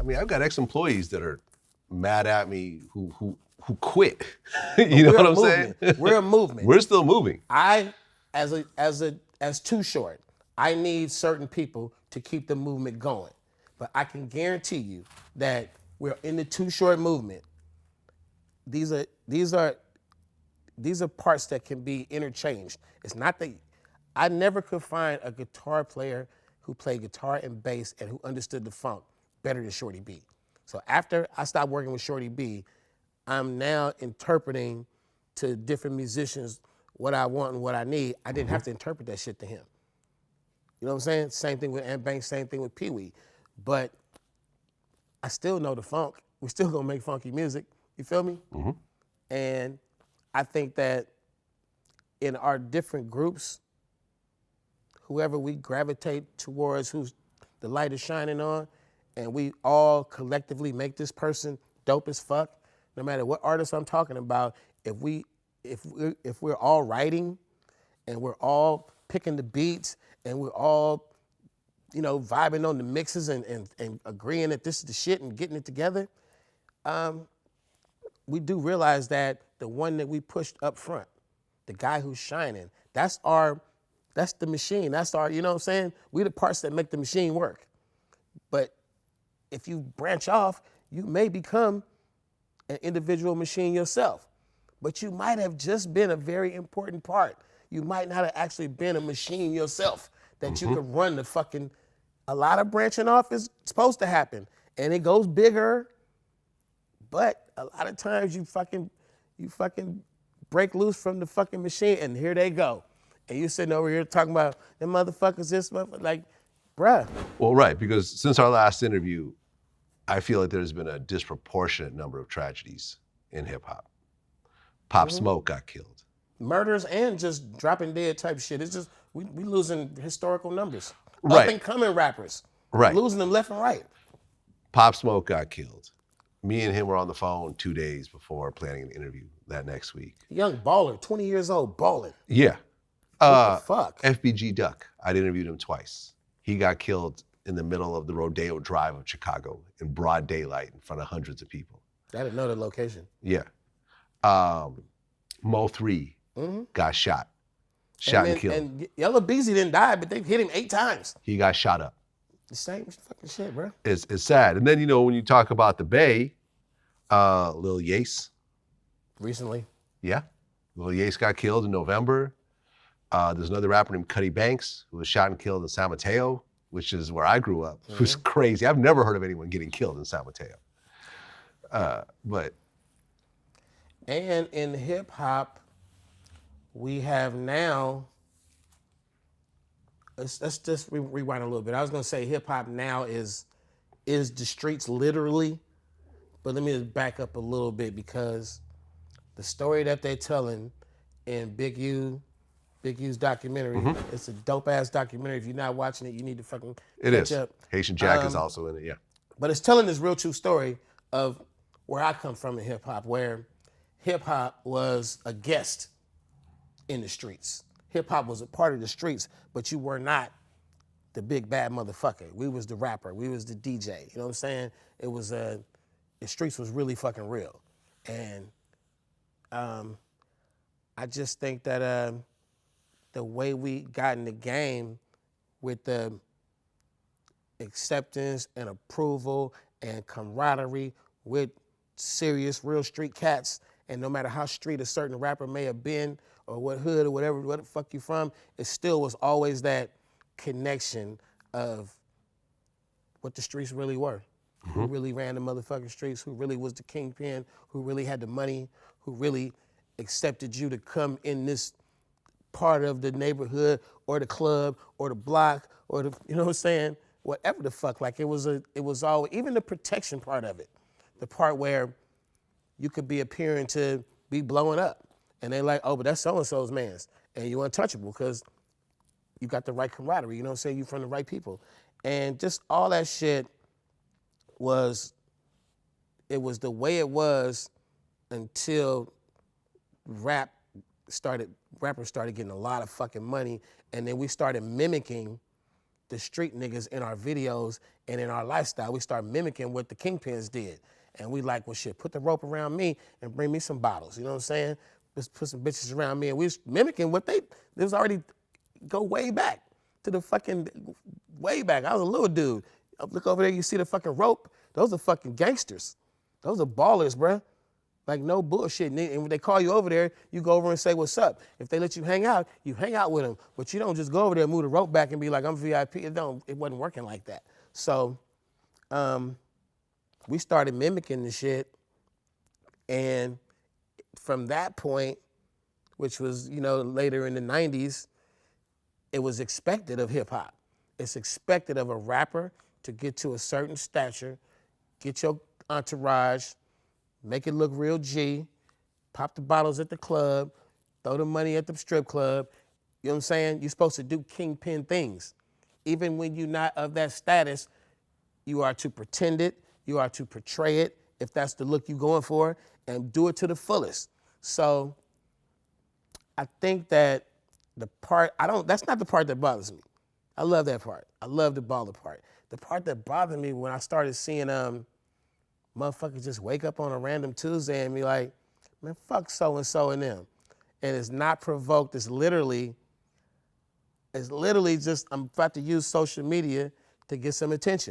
I mean, I've got ex-employees that are mad at me who quit. You know what I'm saying? We're a movement. We're still moving. As Too Short, I need certain people to keep the movement going. But I can guarantee you that we're in the Too Short movement. These are parts that can be interchanged. It's not that I never could find a guitar player who played guitar and bass and who understood the funk better than Shorty B. So after I stopped working with Shorty B, I'm now interpreting to different musicians what I want and what I need. I didn't have to interpret that shit to him. You know what I'm saying? Same thing with Ant Banks, same thing with Pee Wee. But I still know the funk. We still gonna make funky music. You feel me? Mm-hmm. And I think that in our different groups, whoever we gravitate towards, who's the light is shining on, and we all collectively make this person dope as fuck, no matter what artist I'm talking about, if we're all writing and we're all picking the beats and we're all, vibing on the mixes and agreeing that this is the shit and getting it together, we do realize that the one that we pushed up front, the guy who's shining, that's the machine. That's our, you know what I'm saying? We the parts that make the machine work. But if you branch off, you may become an individual machine yourself. But you might have just been a very important part. You might not have actually been a machine yourself that you could run the fucking, a lot of branching off is supposed to happen. And it goes bigger, but a lot of times you fucking break loose from the fucking machine and here they go. And you sitting over here talking about them motherfuckers, this motherfucker, like, bruh. Well, right, because since our last interview, I feel like there's been a disproportionate number of tragedies in hip hop. Pop Smoke got killed. Murders and just dropping dead type shit. It's just, we losing historical numbers. Right. Up and coming rappers. Right. Losing them left and right. Pop Smoke got killed. Me and him were on the phone 2 days before planning an interview that next week. Young baller, 20 years old, balling. Yeah. What the fuck? FBG Duck, I'd interviewed him twice. He got killed in the middle of the Rodeo Drive of Chicago in broad daylight in front of hundreds of people. I didn't know the location. Yeah. Mo 3 got shot. And killed. And Yellow Beezy didn't die, but they hit him 8 times. He got shot up. The same fucking shit, bro. It's sad. And then, when you talk about the Bay, Lil Yace. Recently? Yeah. Lil Yace got killed in November. There's another rapper named Cuddy Banks who was shot and killed in San Mateo, which is where I grew up. It was crazy. I've never heard of anyone getting killed in San Mateo. And in hip hop, we have now, let's just rewind a little bit. I was gonna say hip hop now is the streets literally, but let me just back up a little bit because the story that they're telling in Big U's documentary, it's a dope ass documentary. If you're not watching it, you need to fucking catch up. Haitian Jack is also in it, yeah. But it's telling this real true story of where I come from in hip hop, where hip hop was a guest in the streets. Hip hop was a part of the streets, but you were not the big bad motherfucker. We was the rapper, we was the DJ. You know what I'm saying? It was the streets was really fucking real. And I just think that the way we got in the game with the acceptance and approval and camaraderie with serious real street cats, and no matter how street a certain rapper may have been or what hood or whatever, where the fuck you from, it still was always that connection of what the streets really were. Who really ran the motherfucking streets, who really was the kingpin, who really had the money, who really accepted you to come in this part of the neighborhood or the club or the block or the, you know what I'm saying? Whatever the fuck, like it was all, even the protection part of it, the part where you could be appearing to be blowing up and they like, oh, but that's so-and-so's man's and you're untouchable because you got the right camaraderie, you know what I'm saying? You from the right people. And just all that shit was the way it was until rappers started getting a lot of fucking money, and then we started mimicking the street niggas in our videos and in our lifestyle. We start mimicking what the kingpins did. And we like, well, shit, put the rope around me and bring me some bottles. You know what I'm saying? Just put some bitches around me. And we was mimicking what they was already, go way back to the fucking, way back. I was a little dude. Look over there, you see the fucking rope? Those are fucking gangsters. Those are ballers, bruh. Like, no bullshit. And when they call you over there, you go over and say, what's up? If they let you hang out with them. But you don't just go over there and move the rope back and be like, I'm VIP. It wasn't working like that. So we started mimicking the shit. And from that point, which was, you know, later in the 90s, it was expected of hip hop. It's expected of a rapper to get to a certain stature, get your entourage, make it look real G, pop the bottles at the club, throw the money at the strip club. You know what I'm saying? You're supposed to do kingpin things. Even when you're not of that status, you are to pretend it, you are to portray it, if that's the look you're going for, and do it to the fullest. So I think that that's not the part that bothers me. I love that part. I love the baller part. The part that bothered me when I started seeing motherfuckers just wake up on a random Tuesday and be like, man, fuck so-and-so and them. And it's not provoked. It's literally just, I'm about to use social media to get some attention.